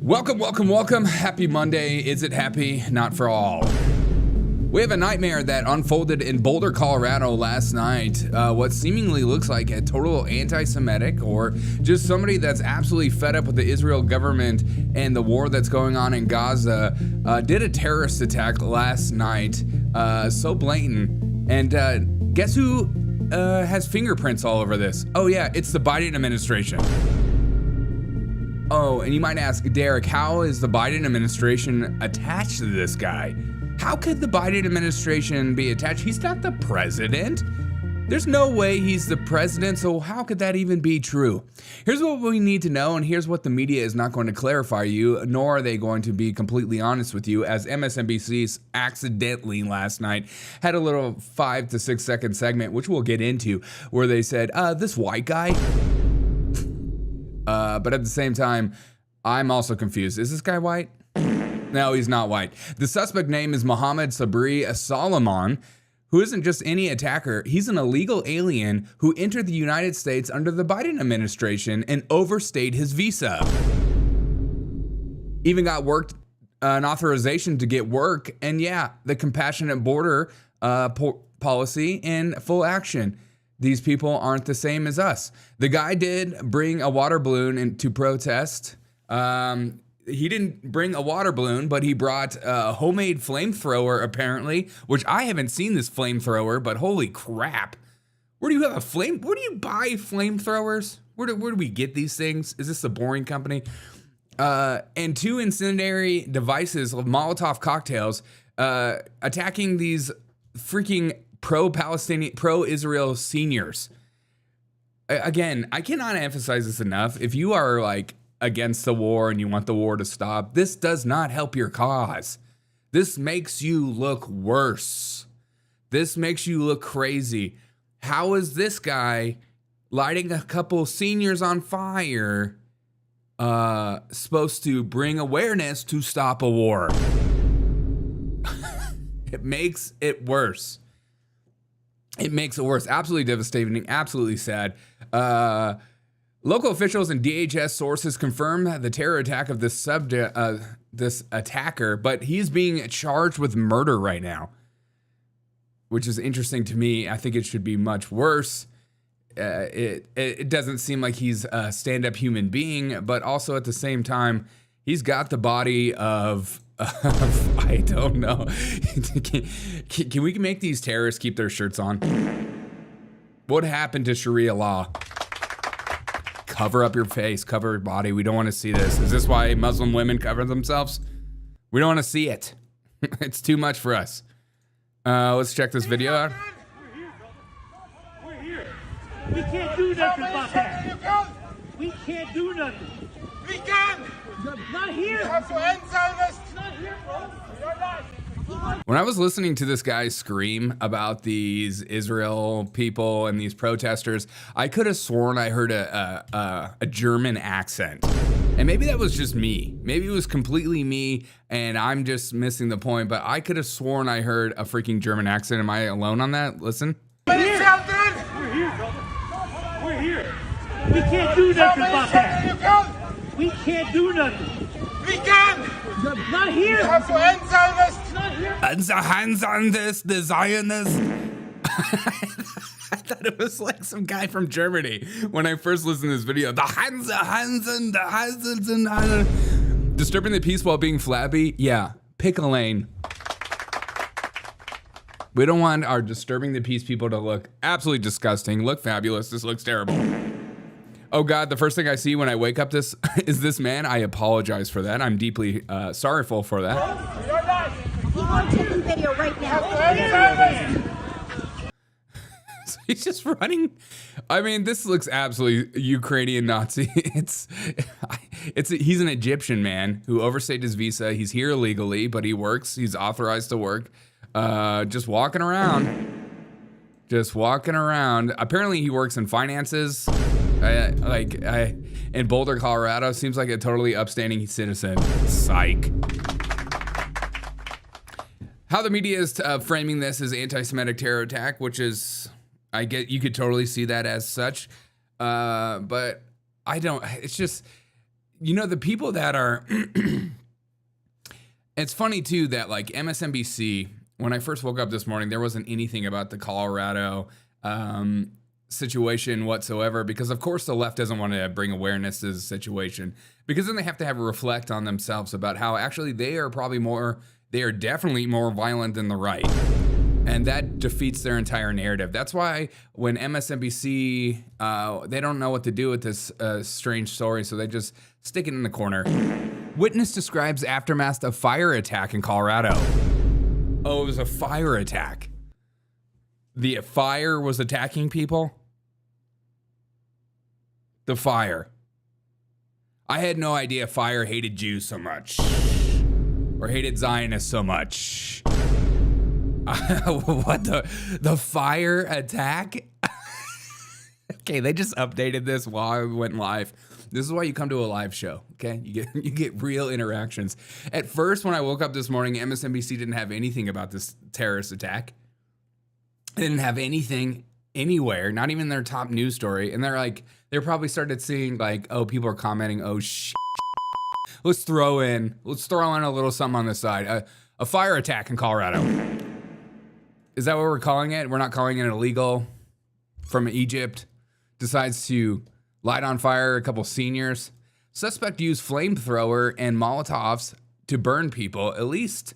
Welcome, welcome, welcome. Happy Monday. Is it happy? Not for all. We have a nightmare that unfolded in Boulder, Colorado last night. What seemingly looks like a total anti-Semitic or just somebody that's absolutely fed up with the Israel government and the war that's going on in Gaza did a terrorist attack last night. So blatant. And guess who has fingerprints all over this? Oh yeah, it's the Biden administration. Oh, and you might ask, Derek, how is the Biden administration attached to this guy? How could the Biden administration be attached? He's not the president. There's no way he's the president, so how could that even be true? Here's what we need to know, and here's what the media is not going to clarify you, nor are they going to be completely honest with you, as MSNBC accidentally last night had a little 5 to 6 second segment, which we'll get into, where they said, this white guy. But at the same time, I'm also confused. Is this guy white? No, he's not white. The suspect name is Mohammed Sabri Solomon, who isn't just any attacker. He's an illegal alien who entered the United States under the Biden administration and overstayed his visa. Even got an authorization to get work. And yeah, the compassionate border policy in full action. These people aren't the same as us. The guy did bring a water balloon in to protest. He didn't bring a water balloon, but he brought a homemade flamethrower, apparently, which I haven't seen this flamethrower, but holy crap. Where do you have a flame? Where do you buy flamethrowers? Where do we get these things? Is this a boring company? And 2 incendiary devices of Molotov cocktails attacking these freaking pro-Palestinian, pro-Israel seniors. Again, I cannot emphasize this enough. If you are like against the war and you want the war to stop, this does not help your cause. This makes you look worse. This makes you look crazy. How is this guy lighting a couple seniors on fire supposed to bring awareness to stop a war? It makes it worse. It makes it worse. Absolutely devastating. Absolutely sad. Local officials and DHS sources confirm the terror attack of this attacker, but he's being charged with murder right now, which is interesting to me. I think it should be much worse. It doesn't seem like he's a stand-up human being, but also at the same time, he's got the body of I don't know. Can we make these terrorists keep their shirts on? What happened to Sharia law? Cover up your face, cover your body. We don't want to see this. Is this why Muslim women cover themselves? We don't want to see it. It's too much for us. Let's check this video out. We're here. We can't do nothing about that. We can't do nothing. We can! Not here. You have to answer this. Not here, bro. You're not. When I was listening to this guy scream about these Israel people and these protesters, I could have sworn I heard a German accent. And maybe that was just me. Maybe it was completely me and I'm just missing the point, but I could have sworn I heard a freaking German accent. Am I alone on that? Listen. We're here, brother. We're here. We can't do nothing about that. We can't do nothing. We can! Not here. You have to answer this. Not here. And the hands on this, the Zionists. I thought it was like some guy from Germany when I first listened to this video. The hands, and the hands, and disturbing the peace while being flabby. Yeah, pick a lane. We don't want our disturbing the peace people to look absolutely disgusting, look fabulous. This looks terrible. Oh God, the first thing I see when I wake up is this man. I apologize for that. I'm deeply sorrowful for that. People taking video right now. So he's just running. I mean, this looks absolutely Ukrainian Nazi. He's an Egyptian man who overstayed his visa. He's here illegally, but he works. He's authorized to work. Just walking around. Apparently he works in finances. In Boulder, Colorado, seems like a totally upstanding citizen. Psych. How the media is framing this as anti-Semitic terror attack, which is, I get, you could totally see that as such. But I don't, it's just, You know, the people that are, it's funny too that like MSNBC, when I first woke up this morning, there wasn't anything about the Colorado situation whatsoever, because of course the left doesn't want to bring awareness to the situation, because then they have to have a reflect on themselves about how actually they are definitely more violent than the right. And that defeats their entire narrative. That's why when MSNBC, they don't know what to do with this strange story, so they just stick it in the corner. Witness describes aftermath of fire attack in Colorado. Oh, it was a fire attack. The fire was attacking people? The fire. I had no idea fire hated Jews so much. Or hated Zionists so much. What the fire attack? Okay, they just updated this while I went live. This is why you come to a live show, okay? You get real interactions. At first, when I woke up this morning, MSNBC didn't have anything about this terrorist attack. They didn't have anything anywhere, not even their top news story. And they probably started seeing like, oh, people are commenting, oh shit. Let's throw in a little something on the side. A fire attack in Colorado. Is that what we're calling it? We're not calling it illegal. From Egypt decides to light on fire a couple seniors. Suspect used flamethrower and Molotovs to burn people. At least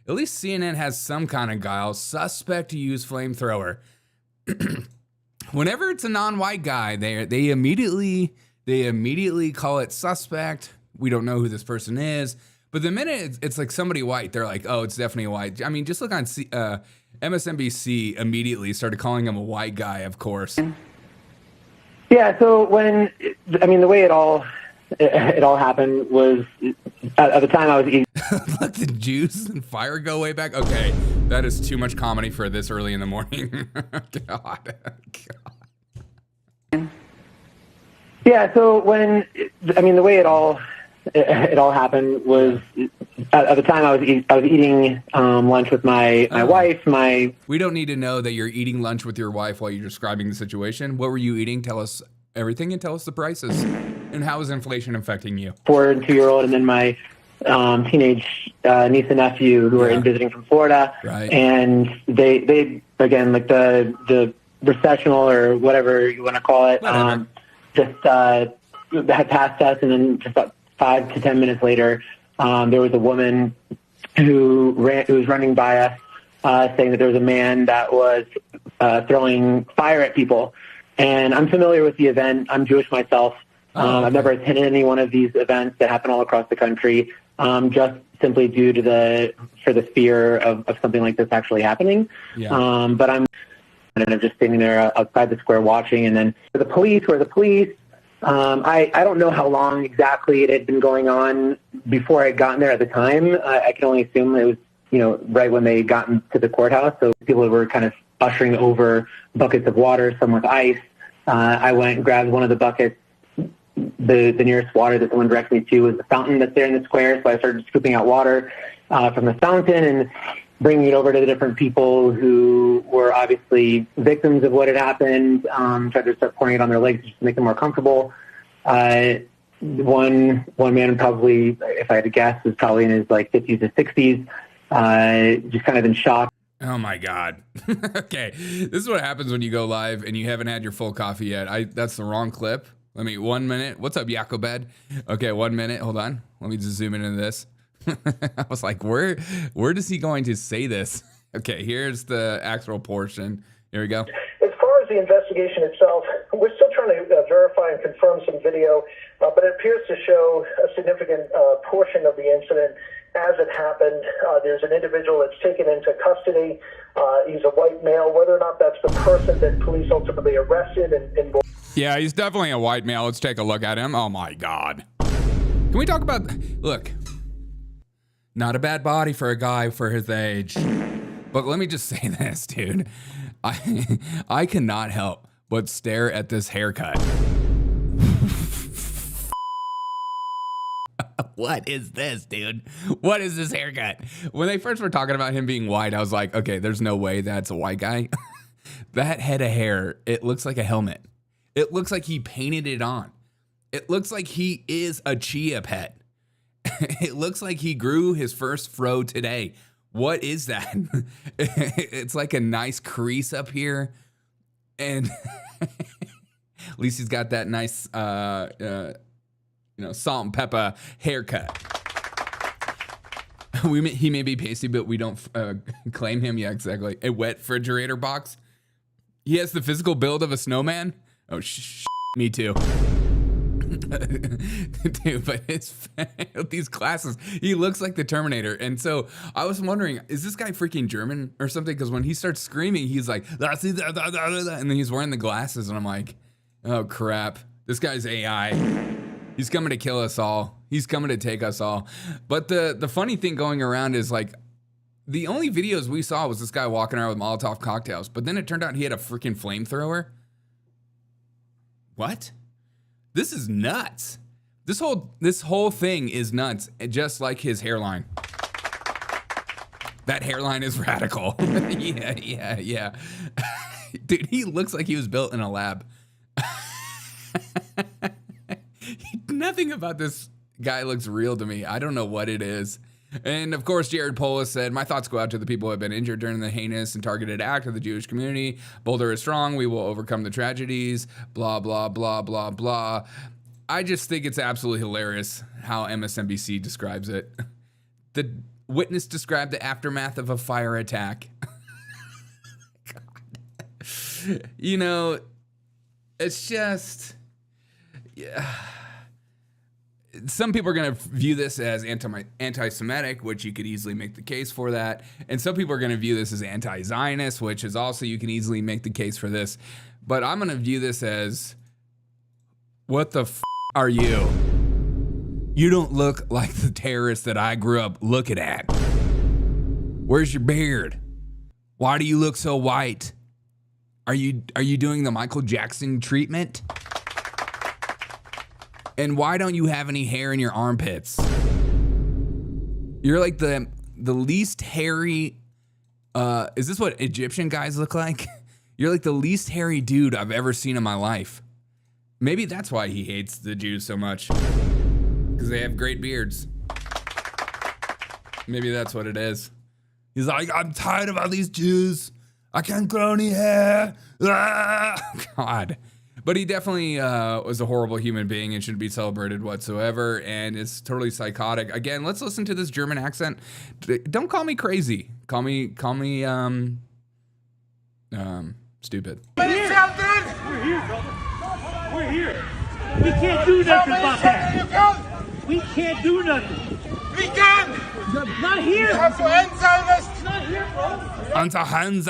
CNN has some kind of guile. Suspect used flamethrower. Whenever it's a non-white guy, they immediately call it suspect. We don't know who this person is. But the minute it's like somebody white, they're like, oh, it's definitely a white. I mean, just look on MSNBC immediately started calling him a white guy, of course. Yeah, so the way it all happened was at the time I was eating. Let the Jews and fire go way back? Okay, that is too much comedy for this early in the morning. God. Yeah, so the way it all happened was at the time I was eating lunch with my wife. We don't need to know that you're eating lunch with your wife while you're describing the situation. What were you eating? Tell us everything and tell us the prices. And how is inflation affecting you? 4 and 2-year-old, and then my teenage niece and nephew who are visiting from Florida. Right. And they again, like the recessional or whatever you want to call it, just had passed us, and then just about 5 to 10 minutes later, there was a woman who was running by us, saying that there was a man that was throwing fire at people. And I'm familiar with the event. I'm Jewish myself. I've never attended any one of these events that happen all across the country, just simply due to the fear of something like this actually happening. Yeah. But I'm just standing there outside the square watching, and then the police. I don't know how long exactly it had been going on before I had gotten there at the time. I can only assume it was, right when they had gotten to the courthouse. So people were kind of ushering over buckets of water, some with ice. I went and grabbed one of the buckets. The nearest water that someone directed me to was the fountain that's there in the square. So I started scooping out water from the fountain and bringing it over to the different people who were obviously victims of what had happened, tried to start pouring it on their legs just to make them more comfortable. One man, probably, if I had to guess, was probably in his 50s to 60s, just kind of in shock. Oh my God. Okay. This is what happens when you go live and you haven't had your full coffee yet. That's the wrong clip. Let me, 1 minute. What's up, Yakobed? Okay, 1 minute. Hold on. Let me just zoom in into this. I was like, where is he going to say this? Okay, here's the actual portion. Here we go. As far as the investigation itself, we're still trying to verify and confirm some video, but it appears to show a significant portion of the incident as it happened. There's an individual that's taken into custody. He's a white male. Whether or not that's the person that police ultimately arrested and yeah, he's definitely a white male. Let's take a look at him. Oh my God. Can we talk about, look, not a bad body for a guy for his age. But let me just say this, dude. I cannot help but stare at this haircut. What is this, dude? What is this haircut? When they first were talking about him being white, I was like, okay, there's no way that's a white guy. That head of hair, it looks like a helmet. It looks like he painted it on. It looks like he is a chia pet. It looks like he grew his first fro today. What is that? It's like a nice crease up here. And at least he's got that nice, salt and pepper haircut. He may be pasty, but we don't claim him. Yeah, exactly. A wet refrigerator box. He has the physical build of a snowman. Oh, me too. Dude, but these glasses, he looks like the Terminator. And so I was wondering, is this guy freaking German or something? Because when he starts screaming, he's like, and then he's wearing the glasses, and I'm like, oh crap, this guy's AI. He's coming to kill us all. He's coming to take us all. But the funny thing going around is, like, the only videos we saw was this guy walking around with Molotov cocktails, but then it turned out he had a freaking flamethrower. What? This is nuts. This whole thing is nuts, just like his hairline. That hairline is radical. Yeah. Dude, he looks like he was built in a lab. Nothing about this guy looks real to me. I don't know what it is. And of course, Jared Polis said, my thoughts go out to the people who have been injured during the heinous and targeted act of the Jewish community. Boulder is strong. We will overcome the tragedies. Blah, blah, blah, blah, blah. I just think it's absolutely hilarious how MSNBC describes it. The witness described the aftermath of a fire attack. God. You know, it's just... Yeah. Some people are going to view this as anti-Semitic, which you could easily make the case for that. And some people are going to view this as anti-Zionist, which is also, you can easily make the case for this. But I'm going to view this as, what the f are you? You don't look like the terrorist that I grew up looking at. Where's your beard? Why do you look so white? Are you doing the Michael Jackson treatment? And why don't you have any hair in your armpits? You're like the least hairy, is this what Egyptian guys look like? You're like the least hairy dude I've ever seen in my life. Maybe that's why he hates the Jews so much. Because they have great beards. Maybe that's what it is. He's like, I'm tired of all these Jews. I can't grow any hair. Ah! God. But he definitely was a horrible human being and shouldn't be celebrated whatsoever. And it's totally psychotic. Again, let's listen to this German accent. Don't call me crazy. Call me stupid. We're here, brother. We're here. We can't do nothing about that. We can't do nothing. We can! Not here. Have to end Zionist! Not here, bro. Unter Hands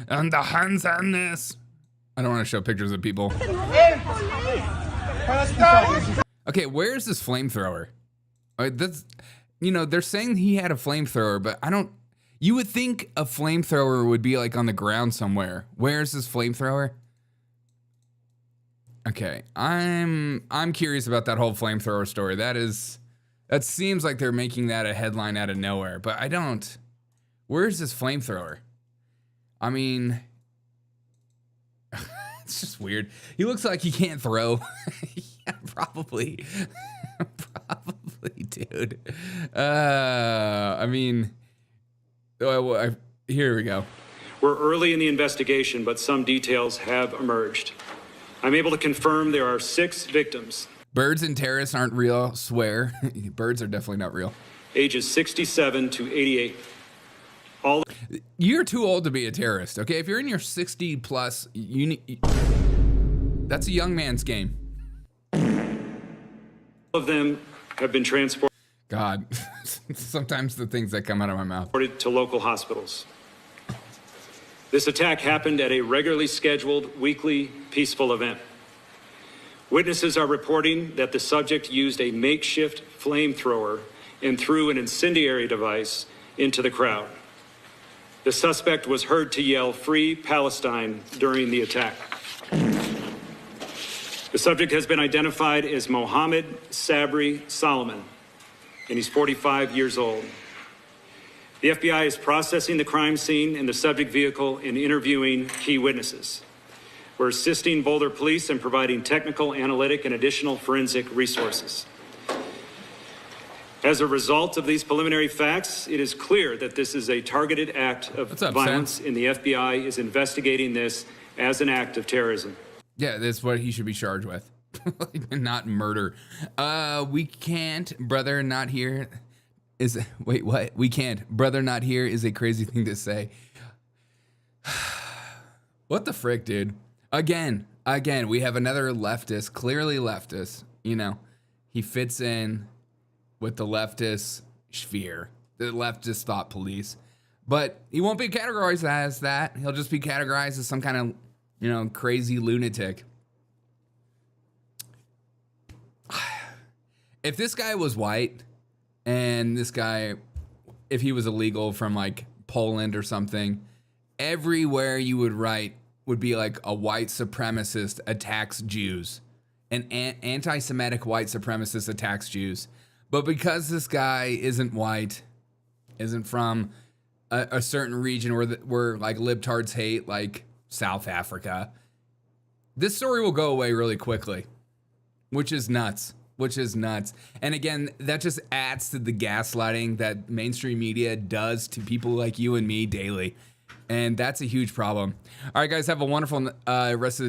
and the hands on this. I don't want to show pictures of people. Okay, where's this flamethrower? That's, they're saying he had a flamethrower, but I don't. You would think a flamethrower would be like on the ground somewhere. Where's this flamethrower? Okay, I'm curious about that whole flamethrower story. That seems like they're making that a headline out of nowhere, but I don't. Where's this flamethrower? I mean, it's just weird. He looks like he can't throw. Yeah, probably. Probably, dude. I mean, here we go. We're early in the investigation, but some details have emerged. I'm able to confirm there are 6 victims. Birds and terrorists aren't real, swear. Birds are definitely not real. Ages 67 to 88. You're too old to be a terrorist, okay? If you're in your 60 plus, that's a young man's game. All of them have been transported God, sometimes the things that come out of my mouth. To local hospitals. This attack happened at a regularly scheduled weekly peaceful event. Witnesses are reporting that the subject used a makeshift flamethrower and threw an incendiary device into the crowd. The suspect was heard to yell, "Free Palestine," during the attack. The subject has been identified as Mohammed Sabri Solomon, and he's 45 years old. The FBI is processing the crime scene and the subject vehicle and interviewing key witnesses. We're assisting Boulder Police in providing technical, analytic, and additional forensic resources. As a result of these preliminary facts, it is clear that this is a targeted act of violence, and the FBI is investigating this as an act of terrorism. Yeah, that's what he should be charged with. Not murder. We can't, brother, not here is, wait, what? We can't, brother, not here is a crazy thing to say. What the frick, dude? Again, we have another leftist, clearly leftist, you know, he fits in with the leftist sphere, the leftist thought police, but he won't be categorized as that. He'll just be categorized as some kind of, you know, crazy lunatic. If this guy was white and this guy, if he was illegal from like Poland or something, everywhere you would write would be like a white supremacist attacks Jews. An anti-Semitic white supremacist attacks Jews. But because this guy isn't white, isn't from a certain region where like libtards hate, like South Africa, this story will go away really quickly, which is nuts. And again, that just adds to the gaslighting that mainstream media does to people like you and me daily. And that's a huge problem. All right, guys, have a wonderful rest of the day.